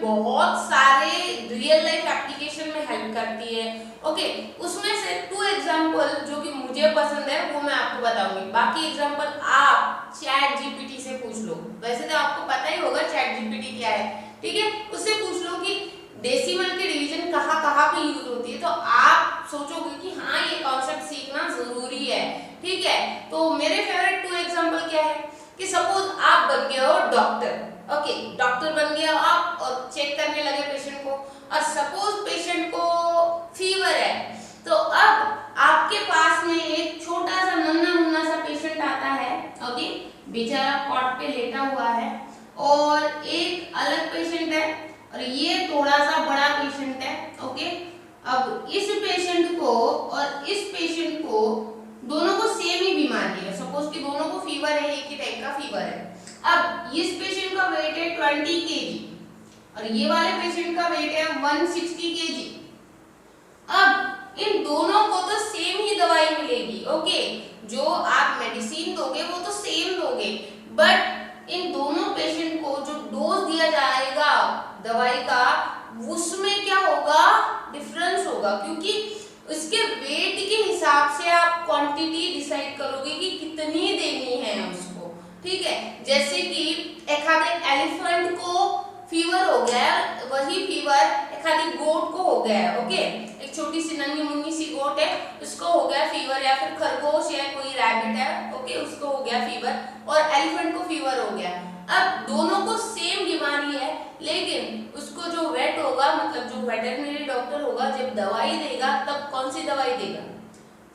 बहुत सारे real life application में हेल्प करती है। ओके, उसमें से 2 एग्जांपल जो कि मुझे पसंद है वो मैं आपको बताऊंगी। बाकी एग्जांपल आप चैट जीपीटी से पूछ लो। वैसे तो आपको पता ही होगा चैट जीपीटी क्या है, ठीक है, उससे पूछ लो कि डेसिमल के डिवीजन कहाँ कहाँ पे यूज होती है, तो आप सोचोगे कि हाँ ये कॉन्सेप्ट सीखना जरूरी है। ठीक है, तो मेरे फेवरेट 2 एग्जांपल क्या है कि सपोज आप बन गए हो डॉक्टर। ओके, डॉक्टर बन गया आप और चेक करने लगे पेशेंट को, और सपोज पेशेंट को फीवर है, तो अब आपके पास में एक छोटा सा नन्हा मुन्ना सा पेशेंट आता है। ओके, बेचारा कॉट पे लेटा हुआ है, और एक अलग पेशेंट है और ये थोड़ा सा बड़ा पेशेंट है। ओके, अब इस पेशेंट को और इस पेशेंट को दोनों को सेम ही बीमारी है। सपोज कि दोनों को फीवर है, एक ही टाइप का फीवर है। अब इस पेशेंट का वेट है 20 केजी और ये वाले पेशेंट का वेट है 160 केजी। अब इन दोनों को तो सेम ही दवाई मिलेगी। ओके, जो आप मेडिसिन दोगे वो तो सेम दोगे, बट इन दोनों पेशेंट को जो डोज दिया जाएगा दवाई का उसमें क्या होगा, डिफरेंस होगा, क्योंकि उसके वेट के हिसाब से आप क्वांटिटी डिसाइड करोगे कि कितनी देनी है उसको। ठीक है, जैसे कि एक आधे एलिफेंट को फीवर हो गया, वही फीवर एक आधी गोट को हो गया है। ओके, एक छोटी सी नन्ही मुन्नी सी गोट है, उसको हो गया फीवर, या फिर खरगोश या कोई रैबिट है, ओके, उसको हो गया फीवर, और एलिफेंट को फीवर हो गया। अब दोनों को सेम बीमारी है, लेकिन उसको जो वेट होगा, मतलब जो वेटरनरी डॉक्टर होगा, जब दवाई देगा तब कौन सी दवाई देगा,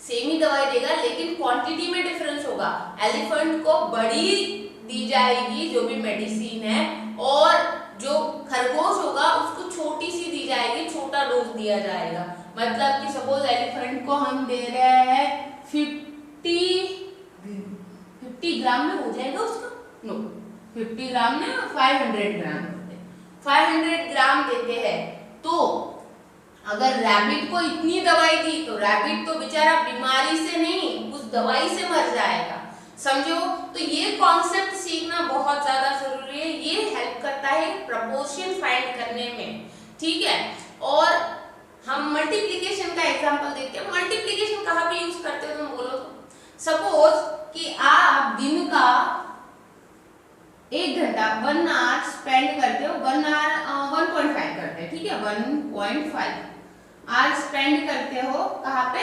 सेम ही दवाई देगा, लेकिन क्वांटिटी में डिफरेंस होगा। एलिफेंट को बड़ी दी जाएगी जो भी मेडिसिन है, और जो खरगोश होगा उसको छोटी सी दी जाएगी, छोटा डोज दिया जाएगा। मतलब कि सपोज एलिफेंट को हम दे रहे हैं 50 ग्राम में हो जाएगा उसका, नो 50 ग्राम में 500 ग्राम, 500 ग्राम देते हैं। तो अगर रैबिट को इतनी दवाई दी तो रैबिट तो बेचारा बीमारी से नहीं, उस दवाई से मर जाएगा, समझो। तो ये कॉन्सेप्ट सीखना बहुत ज्यादा जरूरी है, ये हेल्प करता है प्रपोर्शन फाइंड करने में। ठीक है, और हम मल्टीप्लिकेशन का एग्जांपल देखते हैं। मल्टीप्लिकेशन कहाँ पे यूज करते हो तुम बोलो तो? सपोज कि आप दिन का 1 घंटा 1 आवर स्पेंड करते हो, 1 आवर 1.5 करते हैं, ठीक है, 1.5 आवर स्पेंड करते हो कहाँ पे,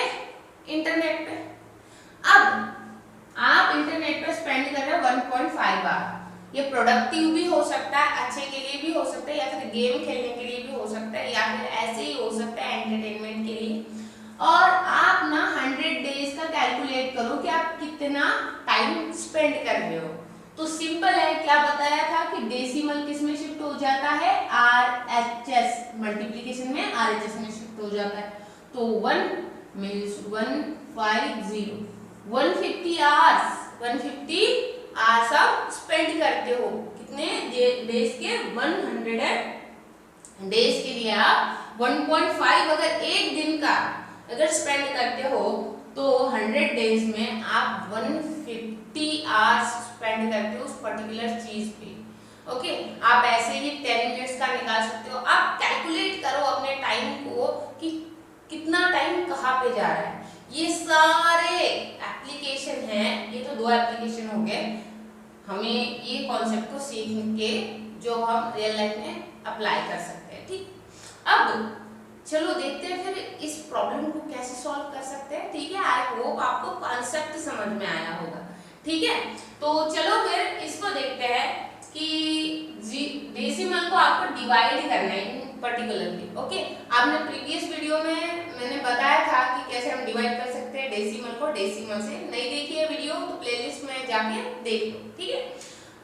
इंटरनेट पे। अब आप इंटरनेट पे स्पेंड कर रहे हो 1.5 आवर, ये प्रोडक्टिव भी हो सकता है, अच्छे के लिए भी हो सकता है, या फिर गेम खेलने के लिए भी हो सकता है, या फिर ऐसे ही हो सकता है एंटरटेनमेंट के लिए। और आप ना 100 डेज का कैलकुलेट करो कि आप कितना टाइम स्पेंड कर रहे हो। तो सिंपल है, क्या बताया था कि डेसिमल किस में शिफ्ट हो जाता है, RHS, मल्टीप्लिकेशन में RHS में शिफ्ट हो जाता है। तो 1 मींस 150, 150 आवर्स आप स्पेंड करते हो, कितने डेज के, 100 डेज के लिए आप 1.5 अगर एक दिन का अगर स्पेंड करते हो तो 100 डेज में आप 150 आवर्स स्पेंड करते हो उस पर्टिकुलर चीज पे। ओके, आप ऐसे ही 10 मिनट्स का निकाल सकते हो। आप कैलकुलेट करो अपने टाइम को कि कितना टाइम कहाँ पे जा रहा है। ये सारे एप्लीकेशन हैं, ये तो 2 एप्लीकेशन हो गए, हमें ये कॉन्सेप्ट को सीख के जो हम रियल लाइफ में अप्लाई कर सकते हैं। ठीक, अब चलो देखते हैं फिर इस प्रॉब्लम को कैसे सॉल्व कर सकते हैं। ठीक है, आई होप आपको कॉन्सेप्ट समझ में आया होगा। ठीक है, तो चलो फिर इसको देखते हैं कि डेसिमल को आपको डिवाइड करना है पर्टिकुलरली। ओके, आपने प्रीवियस वीडियो में मैंने बताया था कि कैसे हम डिवाइड कर सकते हैं डेसिमल को डेसिमल से। नहीं देखी है वीडियो तो प्लेलिस्ट में जाके देख लो। ठीक है,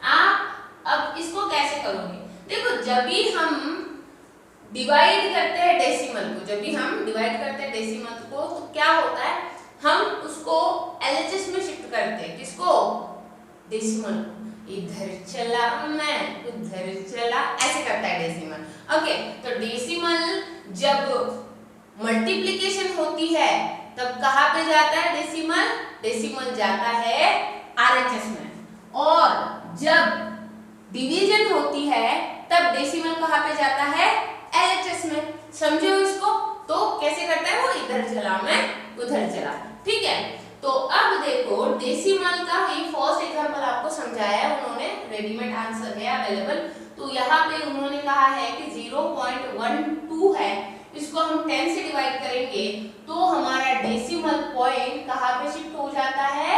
आप अब इसको कैसे करोगे, देखो जब भी हम डिवाइड करते हैं डेसिमल को, जब भी हम डिवाइड करते हैं डेसिमल को तो क्या होता है, हम उसको LHS में शिफ्ट करते हैं। किसको, डेसिमल। इधर चला मैं उधर चला, ऐसे करता है डेसिमल। ओके, तो डेसिमल जब मल्टीप्लिकेशन होती है तब कहाँ पे जाता है डेसिमल, डेसिमल जाता है RHS में, और जब डिवीजन होती है तब मतलब डेसिमल कहाँ पे जाता है, एलएचएस में। समझो इसको, तो कैसे करता है वो, इधर चला मैं उधर चला, ठीक है। तो अब देखो डेसिमल का ही फर्स्ट एग्जांपल आपको समझाया है उन्होंने, रेडीमेड आंसर है अवेलेबल। तो यहाँ पे उन्होंने कहा है कि 0.12 है, इसको हम 10 से डिवाइड करेंगे तो हमारा डेसिमल पॉइंट कहाँ पे शिफ्ट हो जाता है,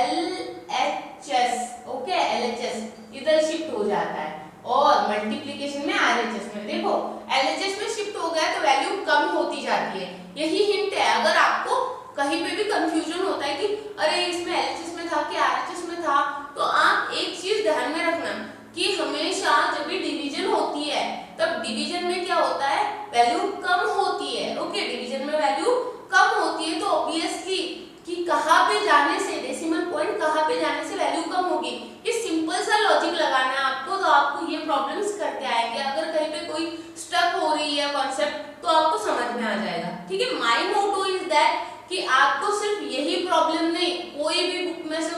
LHS, ओके, LHS इधर शिफ्ट हो जाता है, और मल्टीप्लिकेशन में RHS में। देखो LHS में शिफ्ट हो गया तो वैल्यू कम होती जाती है, यही हिंट है। अगर आपको कहीं पे भी कंफ्यूजन होता है कि अरे इसमें LHS में था कि RHS में था, तो आप एक चीज ध्यान में रखना कि हमेशा जब भी डिवीजन होती है तब डिवीजन में क्या होता है, वैल्यू कम होती है, ओके, डिवीजन में वैल्यू कम होती है। तो ऑब्वियसली कि कहाँ पे जाने से, डेसिमल पॉइंट कहाँ पे जाने से वैल्यू कम होगी, ये सिंपल सा लॉजिक लगाना है आपको, तो आपको ये प्रॉब्लम्स करते आएंगे। अगर कहीं पे कोई स्टक हो रही है कॉन्सेप्ट तो आपको समझ में आ जाएगा, ठीक है। माय मोटो इज दैट कि आपको सिर्फ यही प्रॉब्लम नहीं, कोई भी बुक में से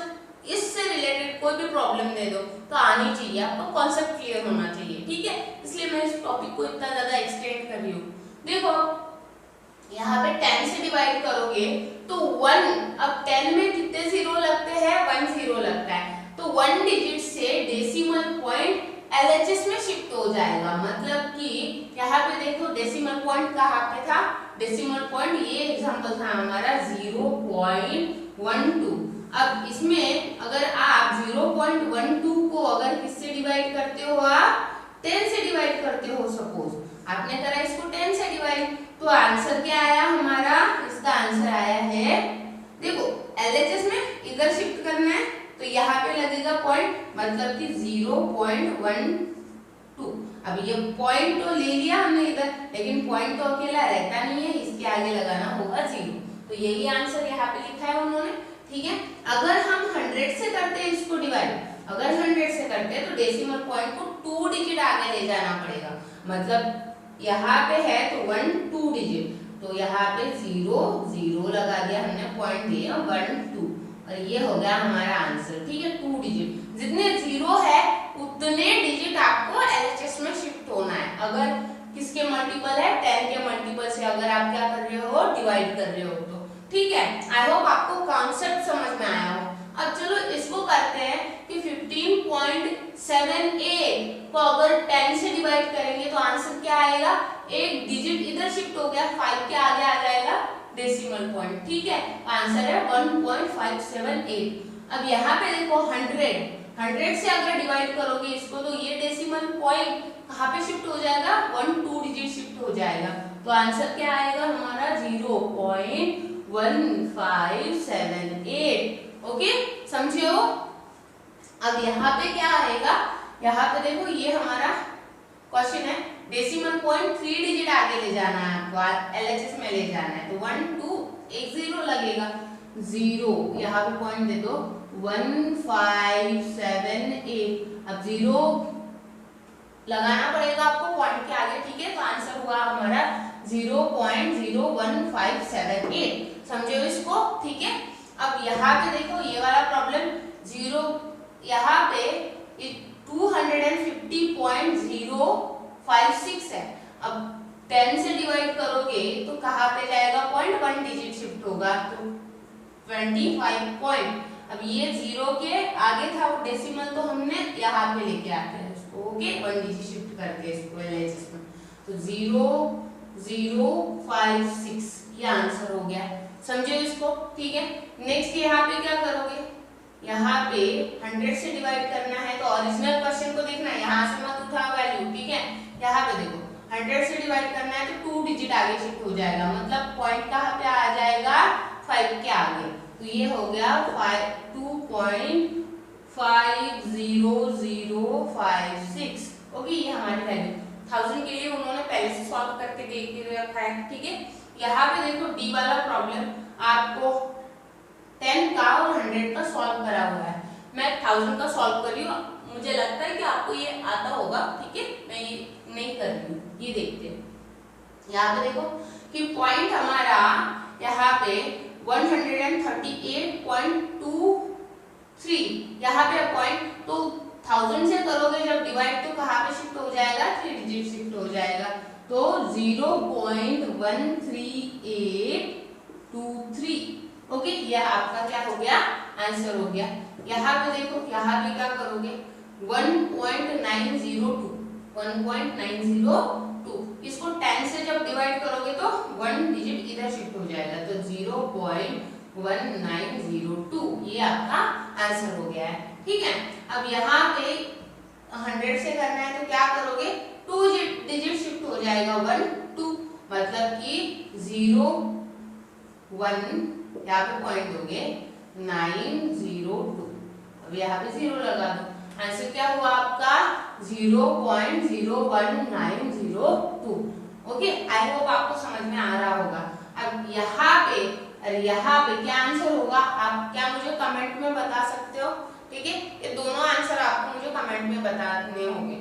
इससे रिलेटेड कोई भी प्रॉब्लम दे दो तो आनी चाहिए, आपको कॉन्सेप्ट क्लियर होना चाहिए, ठीक है। इसलिए मैं इस टॉपिक को इतना ज्यादा एक्सटेंड कर रही हूँ। देखो यहाँ पे 10 से डिवाइड करोगे तो 1, अब 10 में कितने जीरो लगते हैं, 1 जीरो लगता है, तो 1 डिजिट से डेसिमल पॉइंट LHS में शिफ्ट हो जाएगा। मतलब कि यहाँ पे देखो डेसिमल पॉइंट कहाँ पे था, डेसिमल पॉइंट ये एग्जांपल था हमारा 0.12। अब इसमें अगर आप 0.12 को अगर किससे डिवाइड करते हो, आप 10 से डिवाइड करते हो, सपोज आपने करा इसको 10 से डिवाइड, तो आंसर क्या आया हमारा, इसका आंसर आया है, देखो LHS में इधर शिफ्ट करना है तो यहाँ पे लगेगा पॉइंट, मतलब कि 0.12। अब ये पॉइंट तो ले लिया हमने इधर, लेकिन पॉइंट तो अकेला रहता नहीं है, इसके आगे लगाना होगा 0, तो यही आंसर यहाँ पे लिखा है उन्होंने, ठीक है। अगर हम 100 से करते हैं इसको डिवाइड, अगर 100 से करते हैं तो डेसिमल पॉइंट को 2 डिजिट आगे ले जाना पड़ेगा, मतलब यहाँ पे है तो 1 2 डिजिट, तो यहाँ पे 0 0 लगा दिया हमने, पॉइंट दिया 1 2, और ये हो गया हमारा आंसर, ठीक है। 2 डिजिट, जितने 0 है उतने डिजिट आपको LHS में शिफ्ट होना है। अगर किसके मल्टीपल है, 10 के मल्टीपल से अगर आप क्या कर रहे हो, डिवाइड कर रहे हो, तो ठीक है। आई होप आपको कॉन्सेप्ट समझ में आया हो। अब चलो इसको करते हैं कि 15.78 को अगर 10 से डिवाइड करेंगे तो आंसर क्या आएगा, एक डिजिट इधर शिफ्ट हो गया, 5 के आगे आ जाएगा डेसिमल पॉइंट, ठीक है। आंसर है 1.578। अब यहाँ पे देखो 100 से अगर डिवाइड करोगे इसको तो ये डेसिमल पॉइंट कहाँ पे शिफ्ट हो जाएगा, 1 2 डिजिट शिफ्ट हो जाएगा, तो आंसर क्या आएगा हमारा 0.1578, ओके, समझे हो। अब यहाँ पे क्या आएगा, यहाँ पे देखो ये हमारा क्वेश्चन है, डेसिमल पॉइंट 3 डिजिट आगे ले जाना है आपको, LHS में ले जाना है, तो 1 2 एक 0 लगेगा, 0 यहाँ पे पॉइंट दे दो 1578, अब 0 लगाना पड़ेगा आपको पॉइंट के आगे, ठीक है। तो आंसर हुआ हमारा 0.01578, समझे हो इसको, ठीक है। अब यहाँ पे देखो ये वाला प्रॉब्लम 0, यहाँ पे 250.056 है, अब 10 से डिवाइड करोगे तो कहाँ पे जाएगा पॉइंट, 1 डिजिट शिफ्ट होगा, तो 25 पॉइंट। अब ये 0 के आगे था वो डेसिमल, तो हमने यहाँ पे लेके आते हैं इसको, ओके, 1 डिजिट शिफ्ट करके इसको LHS में, तो 0056 ये आंसर हो गया, समझे इसको, ठीक है। नेक्स्ट यहाँ पे क्या करोगे, यहाँ पे 100 से डिवाइड करना है तो ओरिजिनल क्वेश्चन को देखना है, यहाँ से मत उठाओ वैल्यू, ठीक है। यहाँ पे देखो 100 से डिवाइड करना है तो 2 डिजिट आगे शिफ्ट हो जाएगा, मतलब पॉइंट कहाँ पे आ जाएगा, 5 के आगे, तो ये हो गया 2.50056, ओके, ये हमारी वैल्यू 1000 के लिए उन्होंने पहले से सॉल्व करके दे रखा है, ठीक है। यहाँ पे देखो डी वाला प्रॉब्लम आपको 10 का और 100 का सॉल्व करा हुआ है, मैं 1000 का सॉल्व कर रही हूँ, मुझे लगता है कि आपको ये आता होगा, ठीक है, मैं ये नहीं कर रही हूँ, ये देखते हैं। यहाँ पे देखो कि पॉइंट हमारा यहाँ पे 138.23, यहाँ पे पॉइंट, तो 1000 से करोगे जब डिवाइड तो कहाँ पे शिफ्ट हो जाएगा, 3 डिजिट शिफ्ट हो जाएगा। तो 0.13823। ओके, यह आपका क्या हो गया, आंसर हो गया। यहाँ पे देखो, यहाँ पे क्या करोगे 1.902, 1.902 इसको 10 से जब डिवाइड करोगे तो 1 डिजिट इधर शिफ्ट हो जाएगा, तो 0.1902 ये आपका आंसर हो गया है। ठीक है, अब यहाँ पे 100 से करना है तो क्या करोगे, 2 डिजिट शिफ्ट हो जाएगा, 1 2, मतलब कि 0 1 यहाँ पे पॉइंट दोगे 902। अब यहाँ पे 0 लगा दो, आंसर क्या हुआ आपका 0.01902। ओके, आई होप आपको समझ में आ रहा होगा। अब यहाँ पे क्या आंसर होगा, आप क्या मुझे कमेंट में बता सकते हो? ठीक है, ये दोनों आंसर आपको मुझे कमेंट में बताने होंगे,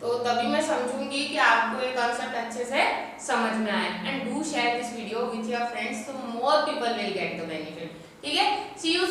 तो तभी मैं समझूंगी कि आपको ये कॉन्सेप्ट अच्छे से समझ में आए। And do share this video with your friends, so more people will get the benefit। ठीक है, सी यू